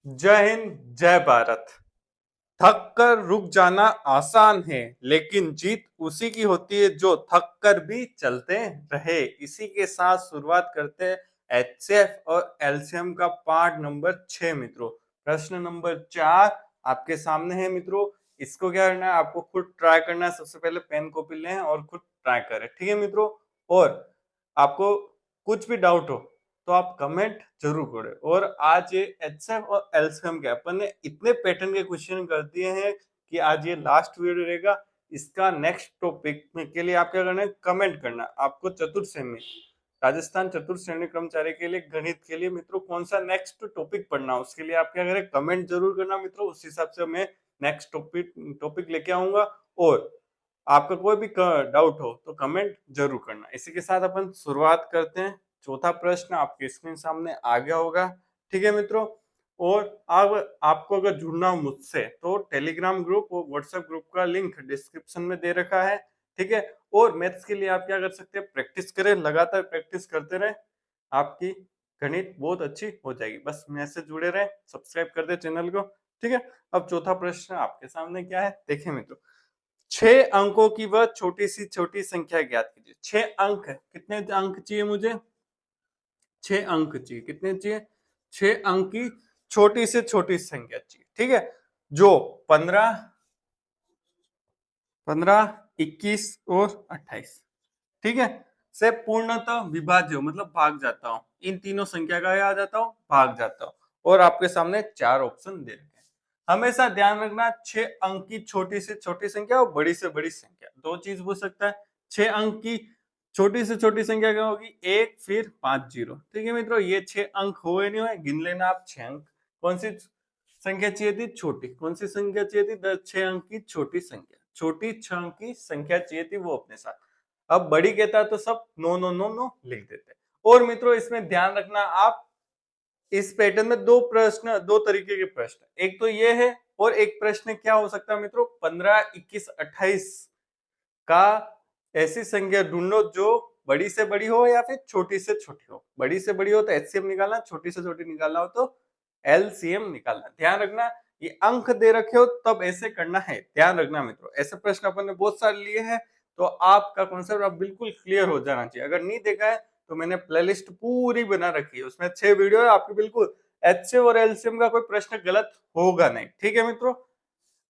जय हिंद, जय भारत। थक कर रुक जाना आसान है, लेकिन जीत उसी की होती है जो थक कर भी चलते रहे। इसी के साथ शुरुआत करते हैं एचसीएफ और एलसीएम का पार्ट नंबर 6 मित्रों। प्रश्न नंबर 4 आपके सामने है मित्रों। इसको क्या करना है, आपको खुद ट्राई करना है। सबसे पहले पेन कॉपी लें और खुद ट्राई करें, ठीक है मित्रों। और आपको कुछ भी डाउट हो तो आप कमेंट जरूर करें। और आज ये एचसीएफ और एलसीएम के अपन ने इतने पैटर्न के क्वेश्चन कर दिए हैं कि आज ये लास्ट वीडियो रहेगा। इसका नेक्स्ट टॉपिक के लिए आप क्या करना है, कमेंट करना। आपको चतुर्थ श्रेणी राजस्थान चतुर्थ श्रेणी कर्मचारी के लिए गणित के लिए मित्रों कौन सा नेक्स्ट टॉपिक पढ़ना, उसके लिए आप क्या करें, कमेंट जरूर करना मित्रों। उस हिसाब से मैं नेक्स्ट टॉपिक लेके आऊंगा। और आपका कोई भी डाउट हो तो कमेंट जरूर करना। इसी के साथ अपन शुरुआत करते हैं। चौथा प्रश्न आपके स्क्रीन सामने आ गया होगा, ठीक है मित्रों। और अब आपको अगर जुड़ना हो मुझसे तो टेलीग्राम ग्रुप और व्हाट्सएप ग्रुप का लिंक डिस्क्रिप्शन में दे रखा है, ठीक है। और मैथ्स के लिए आप क्या कर सकते हैं, प्रैक्टिस करें, लगातार प्रैक्टिस करते रहे, आपकी गणित बहुत अच्छी हो जाएगी। बस मेरे से जुड़े रहे, सब्सक्राइब कर दे चैनल को, ठीक है। अब चौथा प्रश्न आपके सामने क्या है, देखिए मित्रों। 6 अंकों की वह छोटी संख्या ज्ञात कीजिए। 6 अंक है, कितने अंक चाहिए मुझे, 6 अंक चाहिए। कितने चाहिए, 6 अंक की छोटी से छोटी संख्या चाहिए, ठीक है। जो 15, 21 और 28, ठीक है, से पूर्णतः विभाज्य हो, मतलब भाग जाता हूं। इन तीनों संख्या का आ जाता हूं, भाग जाता हूं। और आपके सामने 4 ऑप्शन दे रखे हैं। हमेशा ध्यान रखना, 6 अंक की छोटी से छोटी संख्या और बड़ी से बड़ी संख्या, दो चीज पूछ सकता है। 6 अंक की छोटी से छोटी संख्या क्या होगी, 1 फिर 5 जीरो, ठीक है मित्रों। ये 6 अंक हुए नहीं हुए, गिन लेना आप 6 अंक। कौन सी संख्या चाहिए थी, छोटी। कौन सी संख्या चाहिए थी, 6 अंक की छोटी संख्या, छोटी 6 अंक की संख्या चाहिए थी, वो अपने साथ। अब बड़ी कहता है तो सब 9 9 9 9 लिख देते। और मित्रों इसमें ध्यान रखना, आप इस पैटर्न में दो प्रश्न, दो तरीके के प्रश्न, एक तो ये है और एक प्रश्न क्या हो सकता है मित्रों, 15 21 28 का ऐसी संख्या ढूंढो जो बड़ी से बड़ी हो या फिर छोटी से छोटी हो। बड़ी से बड़ी हो तो एचसीएम निकालना, छोटी से छोटी निकालना हो तो एलसीएम निकालना। ध्यान रखना, ये अंक दे रखे हो तब ऐसे करना है, ध्यान रखना मित्रों। ऐसे प्रश्न अपन ने बहुत सारे लिए हैं, तो आपका कॉन्सेप्ट अब बिल्कुल क्लियर हो जाना चाहिए। अगर नहीं देखा है तो मैंने प्लेलिस्ट पूरी बना रखी है, उसमें 6 वीडियो है आपकी, बिल्कुल एचसीएम और एलसीएम का कोई प्रश्न गलत होगा नहीं, ठीक है मित्रों।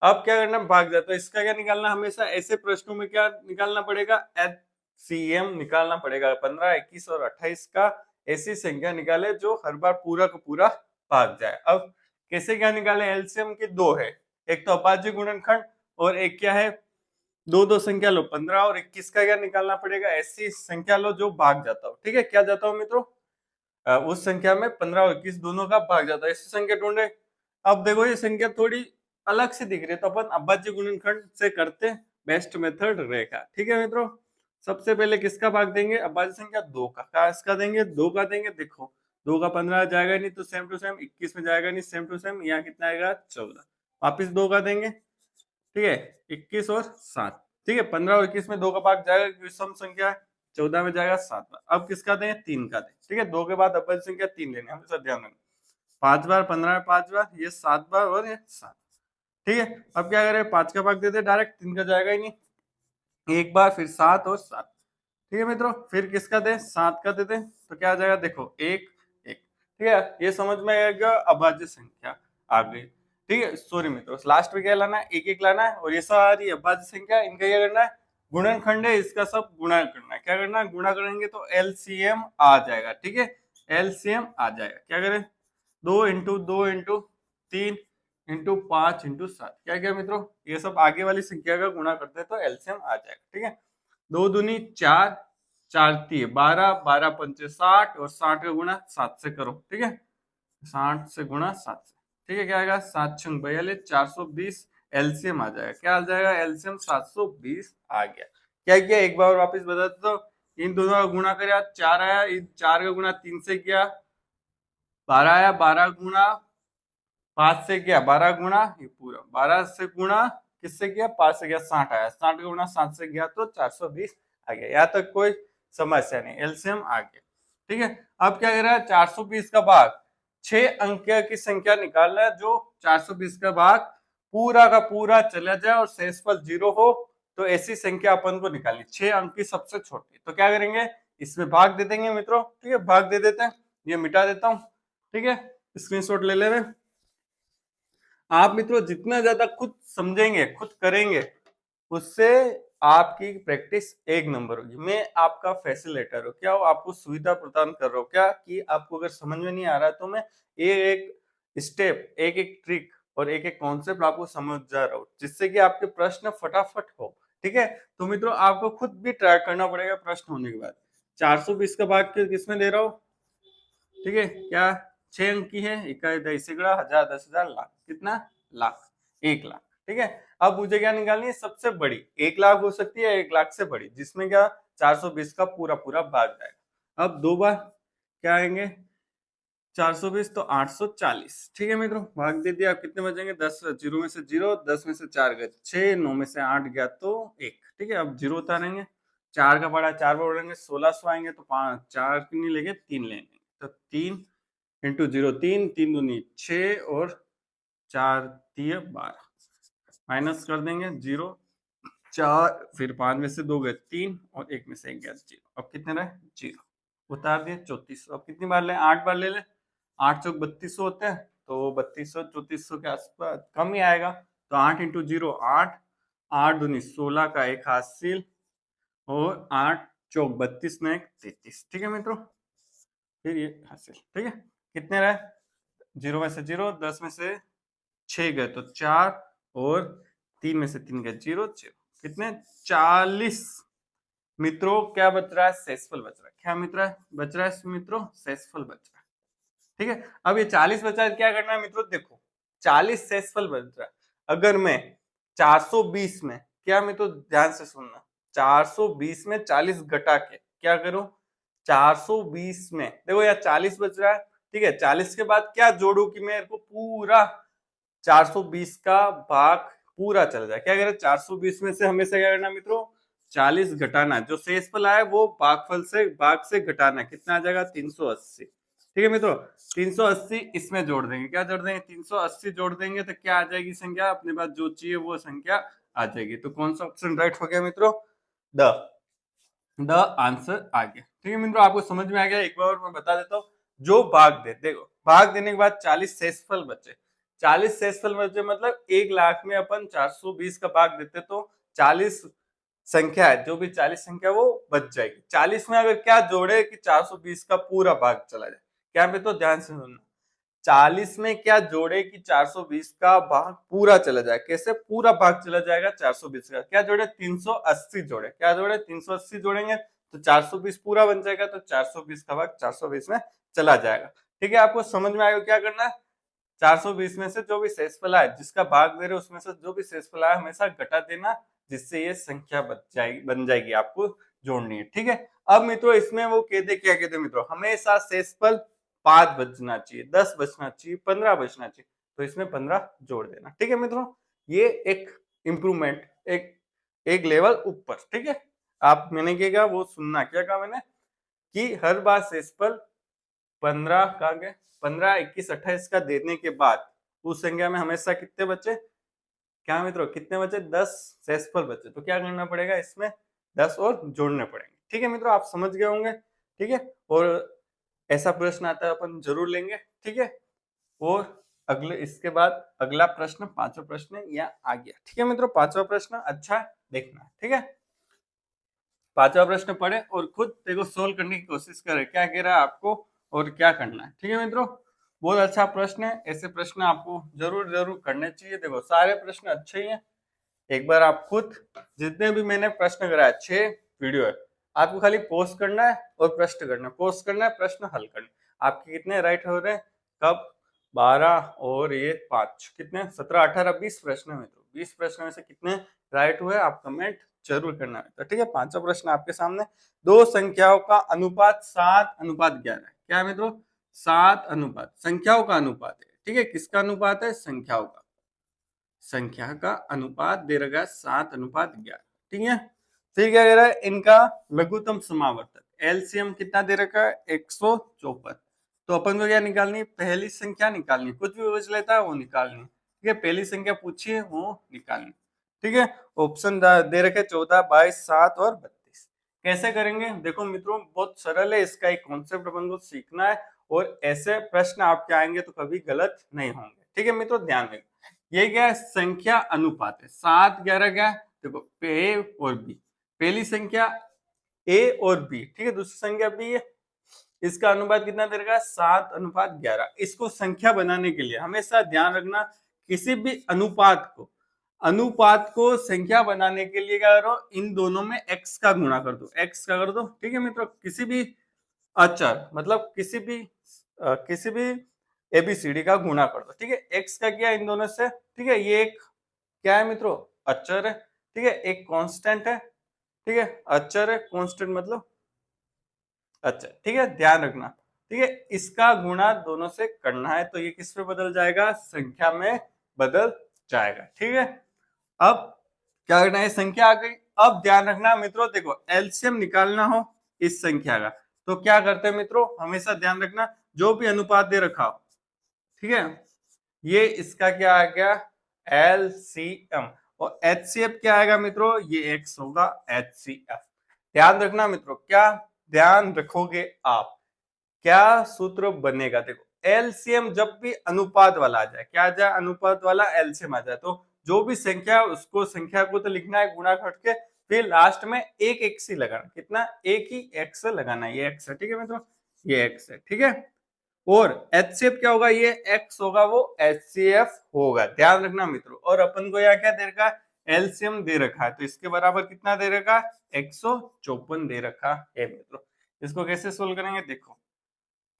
अब क्या करना, भाग जाता है, इसका क्या निकालना, हमेशा ऐसे प्रश्नों में क्या निकालना पड़ेगा, एचसीएम निकालना पड़ेगा। 15 21 और 28 का ऐसी संख्या निकाले जो हर बार पूरा का पूरा भाग जाए। अब कैसे क्या निकाले, एलसीएम के दो है, एक तो अभाज्य गुणनखंड और एक क्या है, दो दो संख्या लो। 15 और 21 का क्या निकालना पड़ेगा, ऐसी संख्या लो जो भाग जाता हो, ठीक है। क्या जाता हो मित्रों, उस संख्या में 15 और 21 दोनों का भाग जाता है, ऐसी संख्या ढूंढे। अब देखो ये संख्या थोड़ी अलग से दिख रही है, तो अपन अभाज्य गुणनखंड से करते बेस्ट मेथड रहेगा, ठीक है मित्रों। सबसे पहले किसका भाग देंगे, अभाज्य संख्या 2 का। इसका देंगे 2 का देंगे, देखो 2 का 15 जाएगा नहीं तो सेम टू सेम 21 में जाएगा नहीं, सेम टू सेम यहाँ कितना आएगा 14, वापिस 2 का देंगे, ठीक है 21 और 7, ठीक है। 15 और 21 में 2 का भाग जाएगा क्योंकि सम संख्या है, 14 में जाएगा 7 बार। अब किसका दें, 3 का दें, ठीक है। 2 के बाद अभाज्य संख्या 3 लेने, हमेशा ध्यान रखना। 5 बार 15 में 5 बार, ये 7 बार और ये 7, ठीक है। अब क्या करें, 5 का भाग देते डायरेक्ट, 3 का जाएगा ही नहीं, एक बार फिर 7 और 7, ठीक है मित्रों। फिर किसका दें, 7 का देते, तो क्या आ जाएगा, देखो 1 1, ठीक है। ये समझ में आएगा, अभाज्य संख्या आ गई, ठीक है। सॉरी मित्रों, लास्ट में क्या लाना है, 1 1 लाना है। और ये सारी अभाज्य संख्या, इनका क्या करना है, गुणनखंड है, इसका सब गुणा करना है। क्या करना है, गुणा करेंगे तो एलसीएम आ जाएगा, ठीक है। एलसीएम आ जाएगा, क्या करें, 2 इंटू 2 इंटू 3 इंटू 5 इंटू 7, क्या क्या मित्रों, ये सब आगे वाली संख्या का गुणा करते हैं तो एलसीएम आ जाएगा, ठीक है। 2 दूनी 4, 4 3 12, 12 पंचे 60 और 60 का गुणा 7 से करो, ठीक है। 60 से गुणा 7 से, ठीक है। क्या आएगा, 7 छंग 42, 420 एलसीएम आ जाएगा। क्या आ जाएगा, एलसीएम 720 आ गया। क्या किया, एक बार वापस बता दो, इन दोनों का गुणा कर 4 आया, इन 4 का गुणा 3 से किया 12 आया, 12 गुणा 5 से किया 12 गुणा, ये पूरा 12 से गुणा किससे किया, 5 से किया 60 आया, 60 का गुणा 7 से किया तो 420 आ गया। यहाँ तक कोई समस्या नहीं, एलसीएम आ गया, ठीक है। अब क्या कर रहा है, 420 का भाग 6 अंक की संख्या निकालना है जो 420 का भाग पूरा का पूरा चला जाए और शेषफल 0 हो, तो ऐसी संख्या अपन को निकालनी। 6 अंक की सबसे छोटी, तो क्या करेंगे, इसमें भाग दे देंगे मित्रों। ठीक है, भाग दे देते हैं, ये मिटा देता हूं। ठीक है, स्क्रीनशॉट ले ले रहे। आप मित्रों जितना ज्यादा खुद समझेंगे, खुद करेंगे, उससे आपकी प्रैक्टिस एक नंबर होगी। मैं आपका फैसिलिटेटर हूँ, क्या हो, आपको सुविधा प्रदान कर रहा हूँ, क्या कि आपको अगर समझ में नहीं आ रहा है तो मैं एक स्टेप, एक एक ट्रिक और एक एक कॉन्सेप्ट आपको समझ जा रहा हूँ, जिससे कि आपके प्रश्न फटाफट हो। ठीक है, तो मित्रों आपको खुद भी ट्राई करना पड़ेगा प्रश्न होने के बाद। 420 का भाग किसमें दे रहा हूँ, ठीक है, क्या 6 अंक की है, इकाई, दही, सैकड़ा, हजार, 10,000, लाख, कितना, लाख, 1 लाख। ठीक है, अब मुझे क्या निकालनी है, सबसे बड़ी। 1 लाख हो सकती है 1 लाख से बड़ी, जिसमें क्या 420 का पूरा पूरा भाग जाएगा। अब 2 बार क्या आएंगे, 420 तो 840। ठीक है मित्रों, भाग दे दिया। अब कितने बचेंगे, 10, 0 में से 0, 10 में से 4 गए 6, 9 में से 8 गया तो 1। ठीक है, अब 0 उतारेंगे, 4 का पड़ा 4 बार उड़ेंगे, 1600 आएंगे, तो 5, 4 नहीं लेंगे, 3 लेंगे, तो 3 इंटू 0, 3, 3 दूनी 6 और 4 दिए 12, माइनस कर देंगे 0, 4, फिर 5 में से 2 गए 3 और 1 में से 1 गया 0। अब कितने रहे, 0, उतार दिए 3400। अब कितनी बार ले, 8 बार ले ले, 8 चौक 3200 होते हैं, तो 3200 3400 के आसपास कम ही आएगा। तो 8 इंटू 0 8, 8 दूनी 16 का एक हासिल, और 8 चौक 32 में 33। ठीक है मित्रों, फिर ये हासिल। ठीक है, कितने रहे, 0 में से 0, 10 में से 6 गए तो 4, और 3 में से 3 गए 0, 0, कितने, 40। मित्रों क्या बच रहा है, शेषफल बच रहा है। क्या मित्र बच रहा है मित्रों, शेषफल बच रहा है। ठीक है, अब ये 40 बचा है, क्या करना है मित्रों, देखो 40 शेषफल बच रहा है। अगर मैं 420 में, क्या मित्रों ध्यान से सुनना, 420 में 40 घटा के क्या करूं, 420 में देखो यार 40 बच रहा है। ठीक है, 40 के बाद क्या जोड़ू कि मेरे को पूरा 420 का भाग पूरा चला जाए। क्या करें, 420 में से हमेशा क्या करना मित्रों, 40 घटाना, जो शेषफल आए वो भागफल से, भाग से घटाना, कितना आ जाएगा, 380। ठीक है मित्रों, 380 इसमें जोड़ देंगे, क्या जोड़ देंगे, 380 जोड़ देंगे तो क्या आ जाएगी संख्या, अपने पास जो चाहिए वो संख्या आ जाएगी। तो कौन सा ऑप्शन राइट हो गया मित्रों, द आंसर आ गया। ठीक है मित्रों, आपको समझ में आ गया। एक बार मैं बता देता हूँ, जो भाग दे, देखो भाग देने के बाद 40 शेषफल बचे, 40 शेषफल बचे मतलब 1 लाख में अपन 420 का भाग देते तो 40 संख्या है, जो भी 40 संख्या वो बच जाएगी। 40 में अगर क्या जोड़े कि 420 का पूरा भाग चला जाए, क्या पे तो ध्यान से सुनना, 40 में क्या जोड़े कि 420 का भाग पूरा चला जाए, कैसे पूरा भाग चला जाएगा 420 का, क्या जोड़े, 380 जोड़े, क्या जोड़े, 380 जोड़ेंगे तो 420 पूरा बन जाएगा, तो 420 का भाग 420 में चला जाएगा। ठीक है, आपको समझ में आएगा क्या करना है, 420 में से जो भी शेषफल आए, जिसका भाग दे रहे उसमें से जो भी शेषफल आए हमेशा घटा देना, जिससे ये संख्या बन जाएगी, आपको जोड़नी है। ठीक है, अब मित्रों इसमें वो कहते, क्या कहते मित्रों, हमेशा शेषफल 5 बचना चाहिए, 10 बचना चाहिए, 15 बचना चाहिए, तो इसमें 15 जोड़ देना। ठीक है मित्रों, ये एक इम्प्रूवमेंट, एक लेवल ऊपर। ठीक है, आप मैंने क्या कहा वो सुनना, क्या कहा मैंने, कि हर बार शेषफल 15 कहा गया, 15, 21, 28 का देने के बाद उस संख्या में हमेशा कितने बचे, क्या मित्रों कितने बचे, 10 शेषफल बचे, तो क्या करना पड़ेगा, इसमें 10 और जोड़ने पड़ेंगे। ठीक है मित्रों, आप समझ गए होंगे। ठीक है, और ऐसा प्रश्न आता है अपन जरूर लेंगे। ठीक है, और अगले, इसके बाद अगला प्रश्न, 5वां प्रश्न यह आ गया। ठीक है मित्रों, 5वां प्रश्न अच्छा देखना है। ठीक है, 5वां प्रश्न पढ़े और खुद देखो सोल्व करने की कोशिश करें, क्या कह रहा है आपको और क्या करना है। ठीक है मित्रों, बहुत अच्छा प्रश्न है, ऐसे प्रश्न आपको जरूर जरूर करने चाहिए। देखो सारे प्रश्न अच्छे ही हैं, एक बार आप खुद, जितने भी मैंने प्रश्न कराए 6 वीडियो है, आपको खाली पोस्ट करना है और प्रश्न करना है, पोस्ट करना है, प्रश्न हल करना है। आपके कितने राइट हो रहे हैं, कब, 12 और ये 5, कितने, 17, 18, 20 प्रश्न में, तो 20 प्रश्न में से कितने राइट हुए आप कमेंट जरूर करना है। तो ठीक है, 5वां प्रश्न आपके सामने, दो संख्याओं का अनुपात 7:11 है। क्या है मित्रों, 7 अनुपात, संख्याओं का अनुपात है। ठीक है, किसका अनुपात है, संख्याओं का, संख्या का अनुपात दे रखा है 7:11। ठीक है, फिर क्या कह रहा है, इनका लघुत्तम समावर्तक एलसीएम कितना दे रखा है, 154। तो अपन को क्या निकालनी, पहली संख्या निकालनी, कुछ भी बच लेता है वो निकालनी। ठीक है, पहली संख्या पूछी है वो निकालनी। ठीक है, ऑप्शन दे रखे 14, 22, 7 और 32। कैसे करेंगे देखो मित्रों, बहुत सरल है, इसका एक कॉन्सेप्ट अपन को सीखना है और ऐसे प्रश्न आपके आएंगे तो कभी गलत नहीं होंगे। ठीक है मित्रों, ध्यान रखें, ये क्या है, संख्या अनुपात है। 7, 11 क्या है, देखो ए और बी, पहली संख्या ए और बी, ठीक है, दूसरी संख्या बी है, इसका अनुपात कितना दे रखा है, 7:11। इसको संख्या बनाने के लिए हमेशा ध्यान रखना, किसी भी अनुपात को संख्या बनाने के लिए क्या करो, इन दोनों में x का गुणा कर दो, x का कर दो। ठीक है मित्रों, किसी भी अचर मतलब किसी भी एबीसीडी का गुणा कर दो। ठीक है, x का किया इन दोनों से। ठीक है, ये एक क्या है मित्रों, अचर है। ठीक है, एक कांस्टेंट है। ठीक है, अचर है, कांस्टेंट मतलब अच्छा। ठीक है, ध्यान रखना। ठीक है, इसका गुणा दोनों से करना है, तो ये किस पे बदल जाएगा, संख्या में बदल जाएगा। ठीक है, अब क्या करना है, संख्या आ गई। अब ध्यान रखना मित्रों, देखो एलसीएम निकालना हो इस संख्या का, तो क्या करते हैं मित्रों, हमेशा ध्यान रखना, जो भी अनुपात दे रखा हो, ठीक है, ये इसका क्या आ गया, एलसीएम, और एचसीएफ क्या आएगा मित्रों, ये एक्स होगा, एचसीएफ। ध्यान रखना मित्रों, क्या ध्यान रखोगे आप, क्या सूत्र बनेगा, देखो एलसीएम जब भी अनुपात वाला आ जाए, क्या आ जाए, अनुपात वाला एलसीएम आ जाए, तो जो भी संख्या उसको, संख्या को तो लिखना है गुणा करके, फिर लास्ट में एक एक्स ही लगाना, कितना, एक ही एक्स लगाना, ये एक्स है। ठीक है मित्रों, ये एक्स है। ठीक है, और एचसीएफ क्या होगा, ये एक्स होगा, वो एचसीएफ होगा। ध्यान रखना मित्रों, और अपन को यहाँ क्या दे रखा है, एलसीएम दे रखा है, तो इसके बराबर कितना दे रखा है, 154 दे रखा है मित्रों। इसको कैसे सोल्व करेंगे, देखो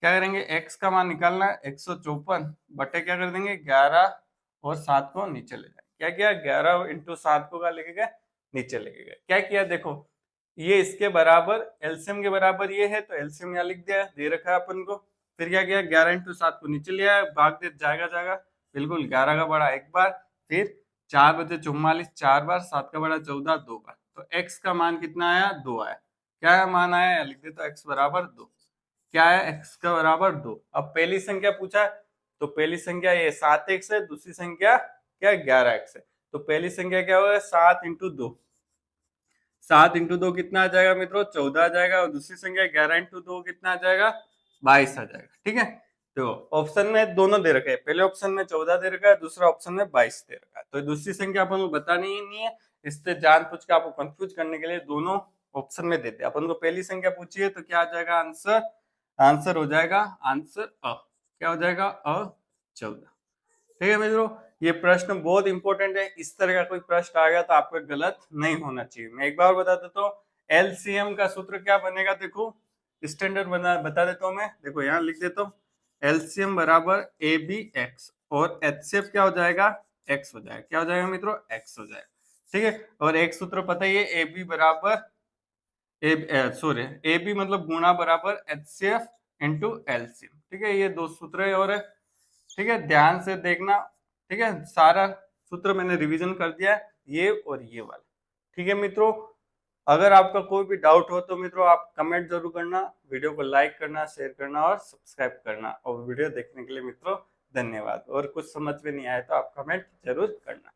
क्या करेंगे, x का मान निकालना है, 154 बटे क्या कर देंगे, 11 और 7 को नीचे ले जाए। क्या किया, 11 इंटू 7 को क्या लेके गए, नीचे लेके गए। क्या किया, देखो ये इसके बराबर, एलसीएम के बराबर ये है, तो एलसीएम यहाँ लिख दिया, दे रखा है अपन को। फिर क्या किया, 11 इंटू 7 को नीचे लिया, भाग दे जाएगा बिल्कुल, 11 का बड़ा एक बार, फिर 4 बचे 44 4 बार, 7 का बड़ा 14 2 बार, तो x का मान कितना आया, 2 आया। क्या मान आया, लिख देता x बराबर 2। क्या है, x का बराबर 2। अब पहली संख्या पूछा, तो पहली संख्या ये 7x है, दूसरी संख्या क्या 11x है, तो पहली संख्या क्या होगा, 7 इंटू 2, 7 इंटू 2 कितना आ जाएगा मित्रों, 14 आ जाएगा, और दूसरी संख्या 11 इंटू 2 कितना आ जाएगा, 22 आ जाएगा। ठीक है, तो ऑप्शन में दोनों दे रखे हैं, पहले ऑप्शन में 14 दे रखा है, दूसरा ऑप्शन में 22 दे रखा है, तो दूसरी संख्या अपन को बतानी ही नहीं है, इससे जानबूझ के आपको कंफ्यूज करने के लिए दोनों ऑप्शन में देते हैं। अपन को पहली संख्या पूछी है, तो क्या आ जाएगा आंसर, आंसर हो जाएगा, आंसर अ, क्या हो जाएगा, अ 14। ठीक है मित्रों, ये प्रश्न बहुत इंपॉर्टेंट है, इस तरह का कोई प्रश्न आ गया तो आपको गलत नहीं होना चाहिए। मैं एक बार बता देता हूँ, एलसीएम का सूत्र क्या बनेगा, देखो स्टैंडर्ड बता देता हूँ मैं, देखो यहाँ लिख देता हूँ, एलसीएम बराबर ए बी एक्स, और एचसीएफ क्या हो जाएगा, एक्स हो जाएगा। क्या हो जाएगा मित्रों, एक्स हो जाएगा। ठीक है, और एक सूत्र पता ही है, ए बी बराबर सॉरी, ए बी मतलब गुणा बराबर एचसीएफ इंटू एलसीएम। ठीक है, ये दो सूत्र है, और ठीक है, ध्यान से देखना। ठीक है, सारा सूत्र मैंने रिवीजन कर दिया है, ये और ये वाला। ठीक है मित्रों, अगर आपका कोई भी डाउट हो तो मित्रों आप कमेंट जरूर करना, वीडियो को लाइक करना, शेयर करना और सब्सक्राइब करना, और वीडियो देखने के लिए मित्रों धन्यवाद। और कुछ समझ में नहीं आया तो आप कमेंट जरूर करना।